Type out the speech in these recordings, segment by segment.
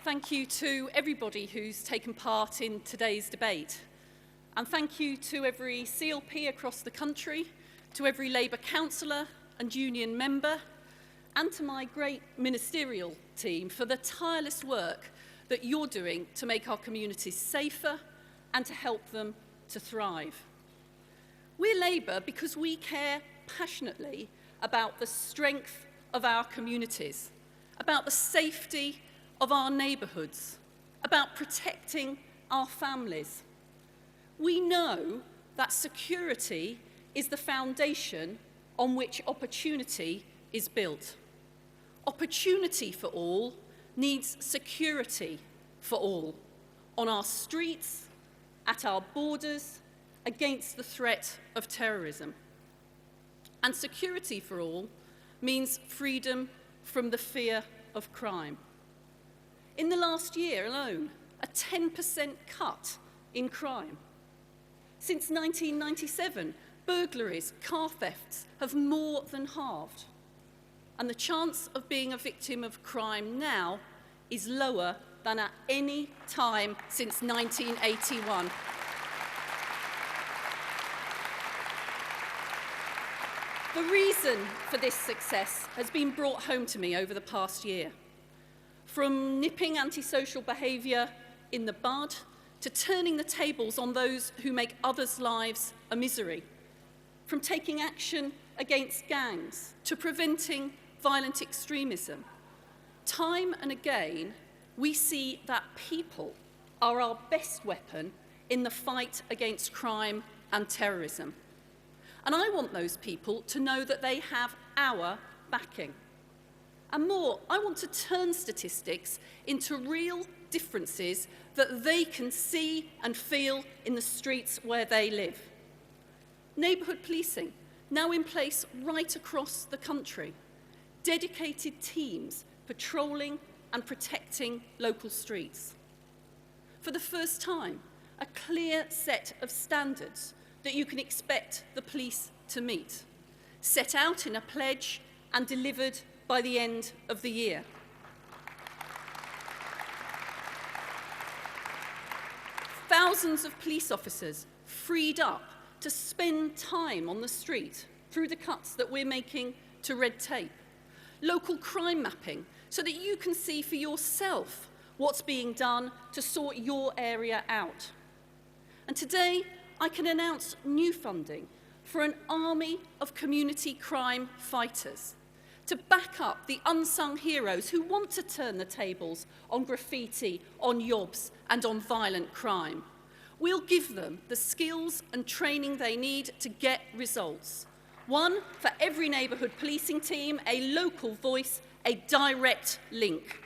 Thank you to everybody who's taken part in today's debate. And thank you to every CLP across the country, to every Labour councillor and union member, and to my great ministerial team for the tireless work that you're doing to make our communities safer and to help them to thrive. We're Labour because we care passionately about the strength of our communities, about the safety of our neighbourhoods, about protecting our families. We know that security is the foundation on which opportunity is built. Opportunity for all needs security for all, on our streets, at our borders, against the threat of terrorism. And security for all means freedom from the fear of crime. In the last year alone, a 10% cut in crime. Since 1997, burglaries, car thefts have more than halved. And the chance of being a victim of crime now is lower than at any time since 1981. The reason for this success has been brought home to me over the past year. From nipping antisocial behaviour in the bud to turning the tables on those who make others' lives a misery. From taking action against gangs to preventing violent extremism. Time and again, we see that people are our best weapon in the fight against crime and terrorism. And I want those people to know that they have our backing. And more, I want to turn statistics into real differences that they can see and feel in the streets where they live. Neighbourhood policing, now in place right across the country. Dedicated teams patrolling and protecting local streets. For the first time, a clear set of standards that you can expect the police to meet, set out in a pledge and delivered by the end of the year. Thousands of police officers freed up to spend time on the street through the cuts that we're making to red tape. Local crime mapping so that you can see for yourself what's being done to sort your area out. And today, I can announce new funding for an army of community crime fighters to back up the unsung heroes who want to turn the tables on graffiti, on yobs, and on violent crime. We'll give them the skills and training they need to get results. One for every neighbourhood policing team, a local voice, a direct link.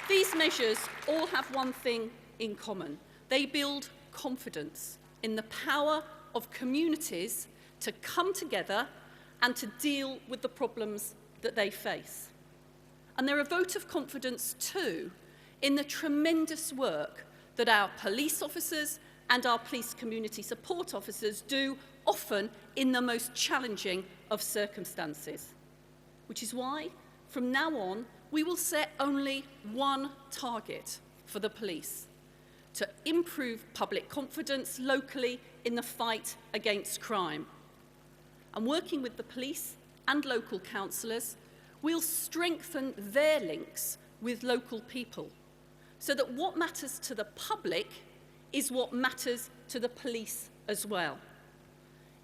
These measures all have one thing in common. They build confidence in the power of communities to come together and to deal with the problems that they face. And they're a vote of confidence too in the tremendous work that our police officers and our police community support officers do, often in the most challenging of circumstances. Which is why, from now on, we will set only one target for the police: to improve public confidence locally in the fight against crime. And working with the police and local councillors, we'll strengthen their links with local people so that what matters to the public is what matters to the police as well.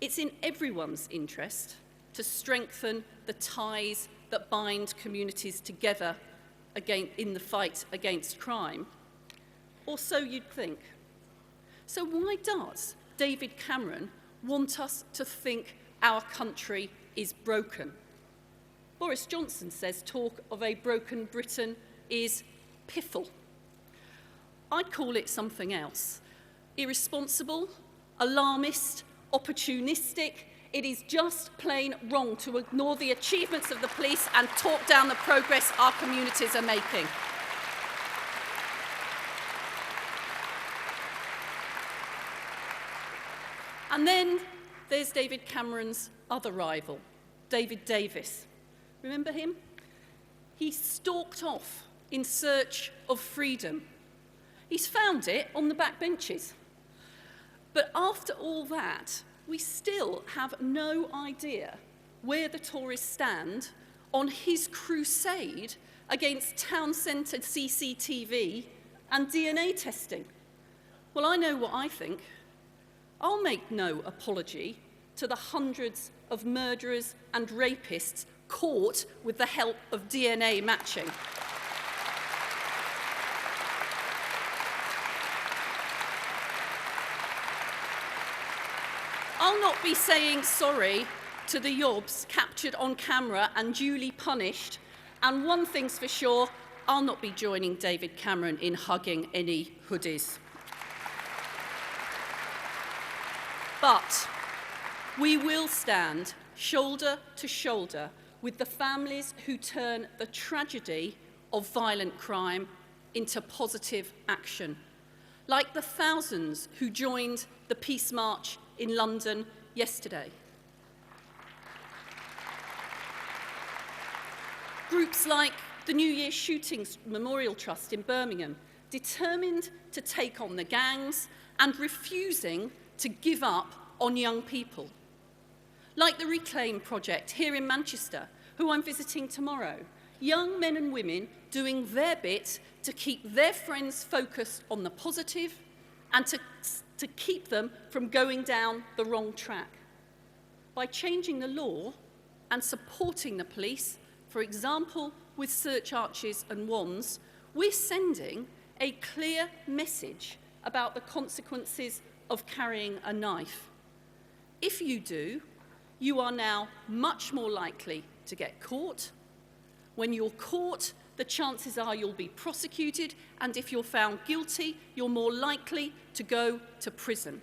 It's in everyone's interest to strengthen the ties that bind communities together in the fight against crime. Or so you'd think. So why does David Cameron want us to think our country is broken? Boris Johnson says talk of a broken Britain is piffle. I'd call it something else. Irresponsible, alarmist, opportunistic. It is just plain wrong to ignore the achievements of the police and talk down the progress our communities are making. And then there's David Cameron's other rival, David Davis, Remember him? He stalked off in search of freedom. He's found it on the back benches. But after all that, we still have no idea where the Tories stand on his crusade against town centre CCTV and DNA testing. Well, I know what I think. I'll make no apology to the hundreds of murderers and rapists caught with the help of DNA matching. I'll not be saying sorry to the yobs captured on camera and duly punished, and one thing's for sure, I'll not be joining David Cameron in hugging any hoodies. But we will stand shoulder to shoulder with the families who turn the tragedy of violent crime into positive action, like the thousands who joined the Peace March in London yesterday. Groups like the New Year Shootings Memorial Trust in Birmingham, determined to take on the gangs and refusing to give up on young people. Like the Reclaim Project here in Manchester, who I'm visiting tomorrow, young men and women doing their bit to keep their friends focused on the positive and to keep them from going down the wrong track. By changing the law and supporting the police, for example, with search arches and wands, we're sending a clear message about the consequences of carrying a knife. If you do, you are now much more likely to get caught. When you're caught, the chances are you'll be prosecuted, and if you're found guilty, you're more likely to go to prison.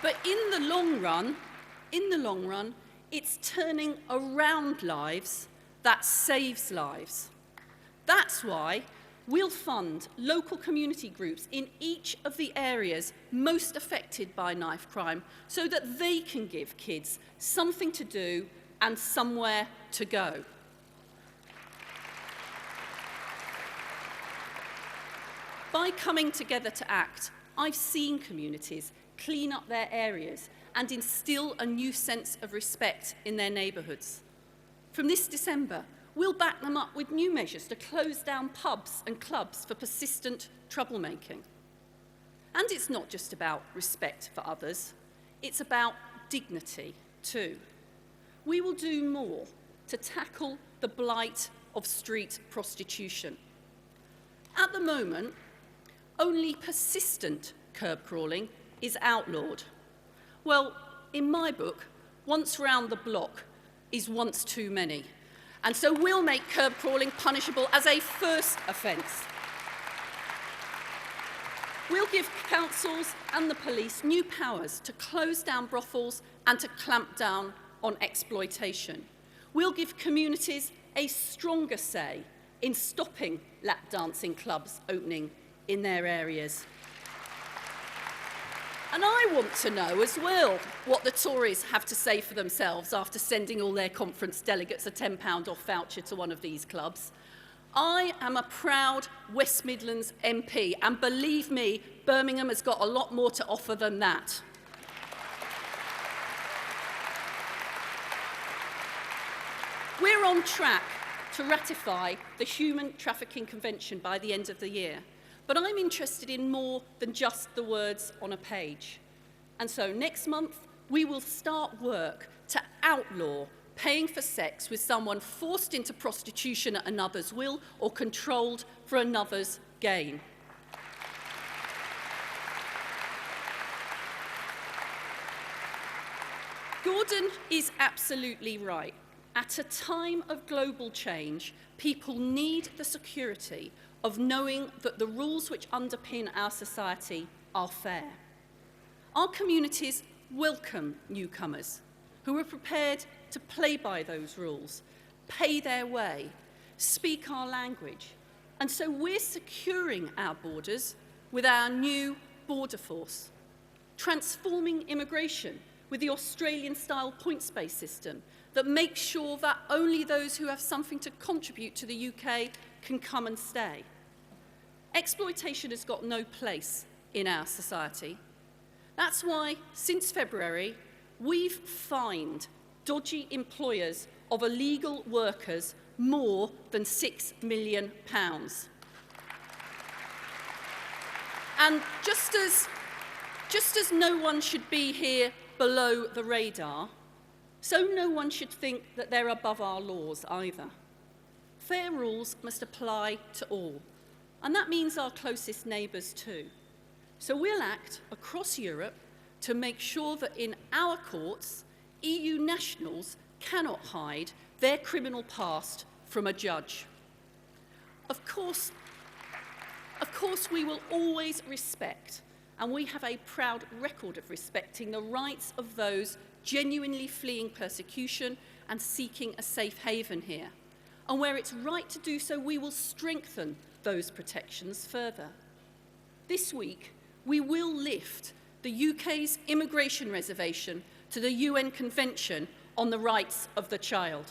But in the long run, it's turning around lives that saves lives. That's why we'll fund local community groups in each of the areas most affected by knife crime so that they can give kids something to do and somewhere to go. By coming together to act, I've seen communities clean up their areas and instill a new sense of respect in their neighbourhoods. From this December, we'll back them up with new measures to close down pubs and clubs for persistent troublemaking. And it's not just about respect for others, it's about dignity too. We will do more to tackle the blight of street prostitution. At the moment, only persistent curb crawling is outlawed. Well, in my book, once round the block is once too many. And so we'll make curb crawling punishable as a first offence. We'll give councils and the police new powers to close down brothels and to clamp down on exploitation. We'll give communities a stronger say in stopping lap dancing clubs opening in their areas. And I want to know as well what the Tories have to say for themselves after sending all their conference delegates a £10 off voucher to one of these clubs. I am a proud West Midlands MP, and believe me, Birmingham has got a lot more to offer than that. We're on track to ratify the Human Trafficking Convention by the end of the year. But I'm interested in more than just the words on a page. And so next month, we will start work to outlaw paying for sex with someone forced into prostitution at another's will or controlled for another's gain. Gordon is absolutely right. At a time of global change, people need the security of knowing that the rules which underpin our society are fair. Our communities welcome newcomers who are prepared to play by those rules, pay their way, speak our language. And so we're securing our borders with our new border force, transforming immigration with the Australian-style points-based system that makes sure that only those who have something to contribute to the UK can come and stay. Exploitation has got no place in our society. That's why, since February, we've fined dodgy employers of illegal workers more than £6 million. And just as no one should be here below the radar, so no one should think that they're above our laws either. Fair rules must apply to all, and that means our closest neighbours too. So we'll act across Europe to make sure that in our courts, EU nationals cannot hide their criminal past from a judge. Of course, we will always respect, and we have a proud record of respecting the rights of those genuinely fleeing persecution and seeking a safe haven here. And where it's right to do so, we will strengthen those protections further. This week, we will lift the UK's immigration reservation to the UN Convention on the Rights of the Child.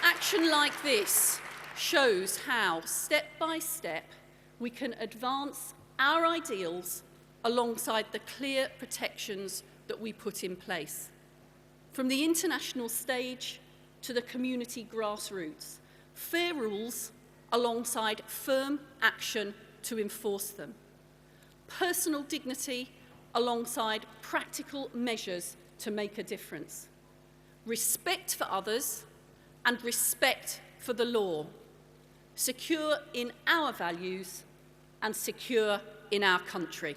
Action like this shows how, step by step, we can advance our ideals alongside the clear protections that we put in place. From the international stage to the community grassroots, fair rules alongside firm action to enforce them. Personal dignity alongside practical measures to make a difference. Respect for others and respect for the law. Secure in our values and secure in our country.